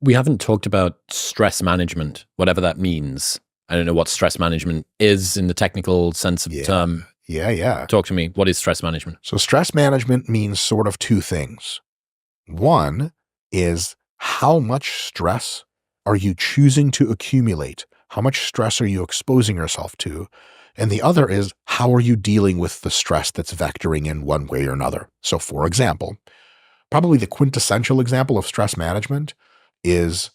We haven't talked about stress management, whatever that means. I don't know what stress management is in the technical sense of the term. Yeah. Talk to me. What is stress management? So stress management means sort of two things. One is how much stress are you choosing to accumulate? How much stress are you exposing yourself to? And the other is how are you dealing with the stress that's vectoring in one way or another? So for example, probably the quintessential example of stress management is,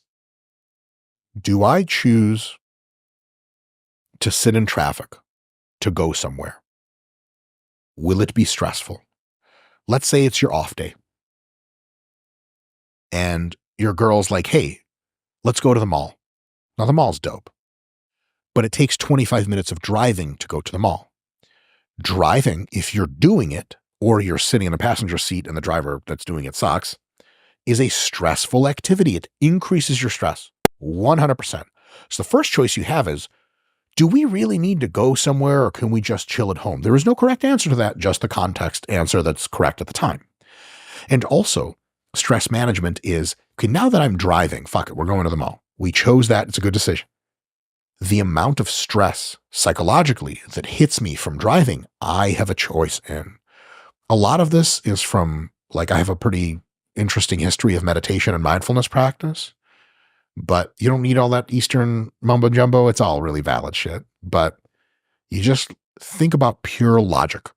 do I choose to sit in traffic to go somewhere? Will it be stressful? Let's say it's your off day and your girl's like, hey, let's go to the mall. Now the mall's dope, but it takes 25 minutes of driving to go to the mall. Driving, if you're doing it, or you're sitting in the passenger seat and the driver that's doing it sucks, is a stressful activity. It increases your stress 100%. So the first choice you have is, do we really need to go somewhere or can we just chill at home? There is no correct answer to that, just the context answer that's correct at the time. And also, stress management is, okay, now that I'm driving, fuck it, we're going to the mall. We chose that. It's a good decision. The amount of stress psychologically that hits me from driving, I have a choice in. A lot of this is from, like, I have a pretty interesting history of meditation and mindfulness practice, but you don't need all that Eastern mumbo jumbo. It's all really valid shit, but you just think about pure logic.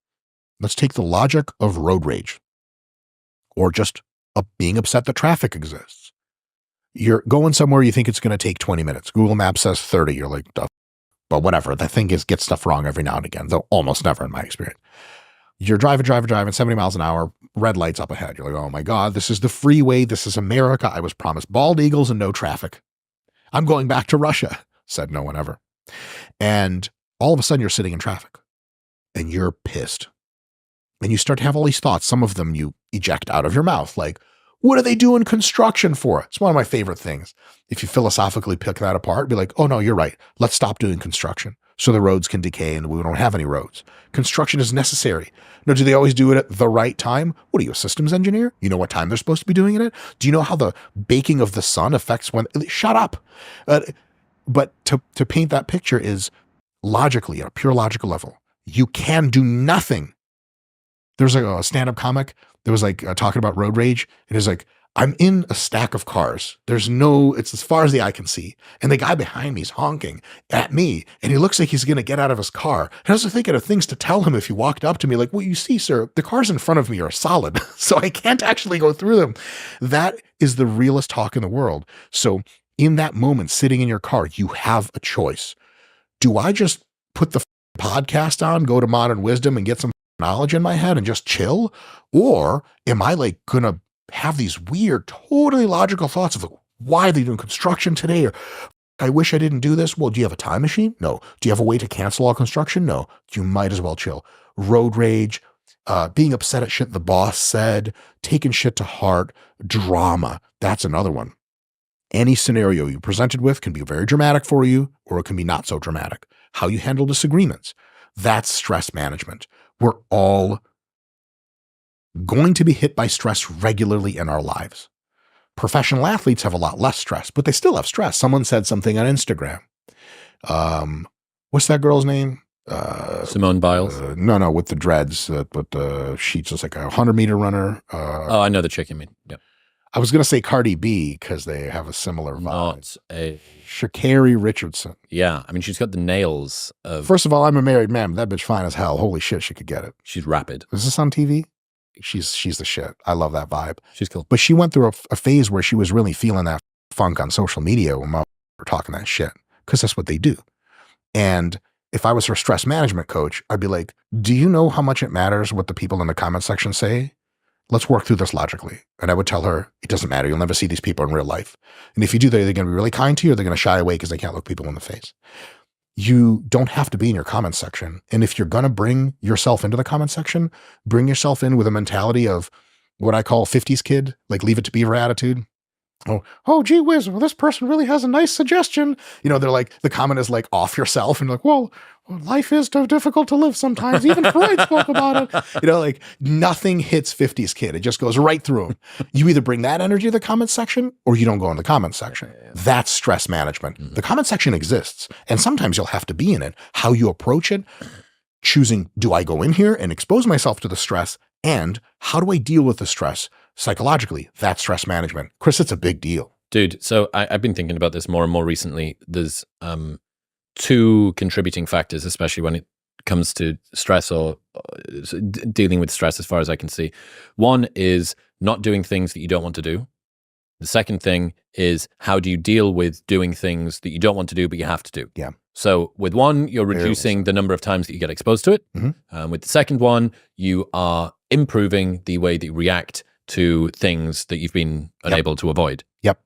Let's take the logic of road rage or just being upset that traffic exists. You're going somewhere, you think it's going to take 20 minutes. Google Maps says 30. You're like, duh. But whatever. The thing is, gets stuff wrong every now and again, though almost never in my experience. You're driving 70 miles an hour, red lights up ahead. You're like, oh my God, this is the freeway. This is America. I was promised bald eagles and no traffic. I'm going back to Russia, said no one ever. And all of a sudden you're sitting in traffic and you're pissed. And you start to have all these thoughts. Some of them you eject out of your mouth, like, what are they doing construction for? It's one of my favorite things. If you philosophically pick that apart, be like, oh no, you're right. Let's stop doing construction so the roads can decay and we don't have any roads. Construction is necessary. No, do they always do it at the right time? What are you, a systems engineer? You know what time they're supposed to be doing it? Do you know how the baking of the sun affects when? Shut up. But to paint that picture is logically, at a pure logical level, you can do nothing. There's like a stand-up comic that was like talking about road rage. It is like, I'm in a stack of cars. It's as far as the eye can see. And the guy behind me is honking at me. And he looks like he's going to get out of his car. And I was thinking of things to tell him if he walked up to me, like, well, you see, sir, the cars in front of me are solid. So I can't actually go through them. That is the realest talk in the world. So in that moment, sitting in your car, you have a choice. Do I just put the podcast on, go to Modern Wisdom and get some knowledge in my head and just chill? Or am I like going to have these weird, totally logical thoughts of like, why are they doing construction today? Or I wish I didn't do this. Well, do you have a time machine? No. Do you have a way to cancel all construction? No. You might as well chill. Road rage, being upset at shit the boss said, taking shit to heart, drama. That's another one. Any scenario you presented with can be very dramatic for you, or it can be not so dramatic. How you handle disagreements. That's stress management. We're all going to be hit by stress regularly in our lives. Professional athletes have a lot less stress, but they still have stress. Someone said something on Instagram. What's that girl's name? Simone Biles? No, with the dreads, with the sheets. It's like a 100-meter runner. Oh, I know the chick you mean. Yep. I was going to say Cardi B because they have a similar vibe. Sha'Carri Richardson. Yeah, I mean, she's got the nails of... First of all, I'm a married man, but that bitch fine as hell. Holy shit, she could get it. She's rapid. Is this on TV? She's the shit. I love that vibe. She's cool. But she went through a phase where she was really feeling that funk on social media when motherfuckers were talking that shit, because that's what they do. And if I was her stress management coach, I'd be like, do you know how much it matters what the people in the comment section say? Let's work through this logically. And I would tell her, it doesn't matter. You'll never see these people in real life. And if you do, they're either going to be really kind to you or they're going to shy away because they can't look people in the face. You don't have to be in your comment section. And if you're going to bring yourself into the comment section, bring yourself in with a mentality of what I call 50s kid, like leave it to beaver attitude. Oh, gee whiz, well, this person really has a nice suggestion. They're like, the comment is like off yourself and like, well, life is so difficult to live sometimes. Even Freud spoke about it. Like nothing hits 50s kid. It just goes right through him. You either bring that energy to the comment section or you don't go in the comment section. That's stress management. Mm-hmm. The comment section exists, and sometimes you'll have to be in it. How you approach it, choosing, do I go in here and expose myself to the stress? And how do I deal with the stress psychologically? That's stress management. Chris, it's a big deal. Dude, so I've been thinking about this more and more recently. There's two contributing factors, especially when it comes to stress or dealing with stress as far as I can see. One is not doing things that you don't want to do. The second thing is, how do you deal with doing things that you don't want to do but you have to do? Yeah. So with one, you're reducing the number of times that you get exposed to it. Mm-hmm. With the second one, you are improving the way that you react to things that you've been unable to avoid. Yep.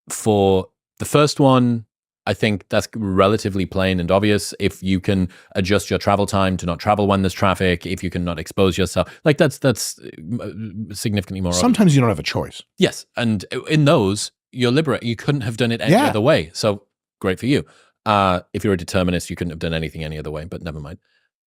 For the first one, I think that's relatively plain and obvious. If you can adjust your travel time to not travel when there's traffic, if you can not expose yourself, like that's significantly more Sometimes obvious. You don't have a choice. Yes. And in those, you're liberated. You couldn't have done it any other way. So great for you. If you're a determinist, you couldn't have done anything any other way, but never mind.